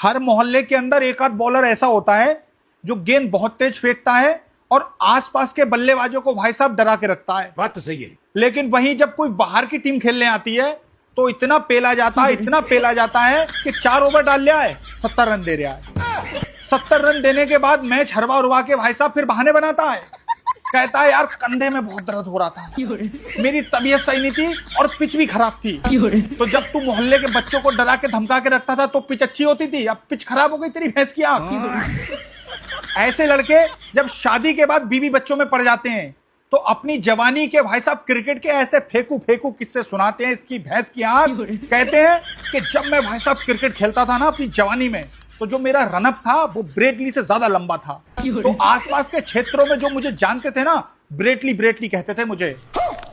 हर मोहल्ले के अंदर एक आध बॉलर ऐसा होता है जो गेंद बहुत तेज फेंकता है और आसपास के बल्लेबाजों को भाई साहब डरा के रखता है। बात तो सही है। लेकिन वहीं जब कोई बाहर की टीम खेलने आती है तो इतना पेला जाता है कि 4 ओवर डाल लिया है, 70 रन दे रहा है। 70 रन देने के बाद मैच हरवा उरवा के भाई साहब फिर बहाने बनाता है, कहता है यार कंधे में बहुत दर्द हो रहा था, मेरी तबीयत सही नहीं थी और पिच भी खराब थी। तो जब तू मोहल्ले के बच्चों को डरा के धमका के रखता था तो पिच अच्छी होती थी, अब पिच खराब हो गई तेरी भैंस की आंख। ऐसे लड़के जब शादी के बाद बीवी बच्चों में पड़ जाते हैं तो अपनी जवानी के भाई साहब क्रिकेट के ऐसे फेंकू किस्से सुनाते हैं, इसकी भैंस की आंख। कहते हैं कि जब मैं भाई साहब क्रिकेट खेलता था ना अपनी जवानी में, तो जो मेरा रनअप था वो ब्रेटली से ज्यादा लंबा था। तो आसपास के क्षेत्रों में जो मुझे जानते थे ना, ब्रेटली कहते थे मुझे।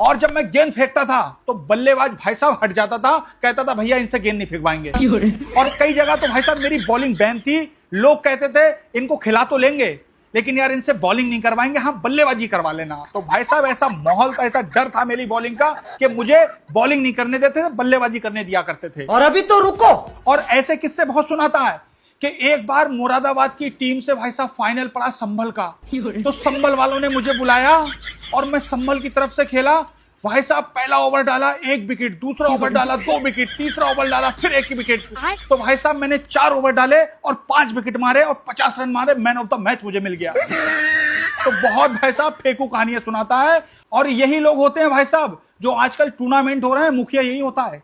और जब मैं गेंद फेंकता था तो बल्लेबाज भाई साहब हट जाता था, कहता था भैया इनसे गेंद नहीं फेंकवाएंगे। और कई जगह तो भाई साहब मेरी बॉलिंग बैन थी, लोग कहते थे इनको खिला तो लेंगे लेकिन यार इनसे बॉलिंग नहीं करवाएंगे, हाँ बल्लेबाजी करवा लेना। तो भाई साहब ऐसा माहौल था, ऐसा डर था मेरी बॉलिंग का कि मुझे बॉलिंग नहीं करने देते थे, बल्लेबाजी करने दिया करते थे। और अभी तो रुको। और ऐसे किस्से बहुत सुनाता है कि एक बार मुरादाबाद की टीम से भाई साहब फाइनल पड़ा संभल का, तो संभल वालों ने मुझे बुलाया और मैं संभल की तरफ से खेला। भाई साहब पहला ओवर डाला 1 विकेट, दूसरा ओवर डाला 2 विकेट, तीसरा ओवर डाला फिर 1 विकेट। तो भाई साहब मैंने 4 ओवर डाले और 5 विकेट मारे और 50 रन मारे, मैन ऑफ द मैच मुझे मिल गया। तो बहुत भाई साहब फेंकू कहानियां सुनाता है। और यही लोग होते हैं भाई साहब जो आजकल टूर्नामेंट हो रहे हैं, मुखिया यही होता है।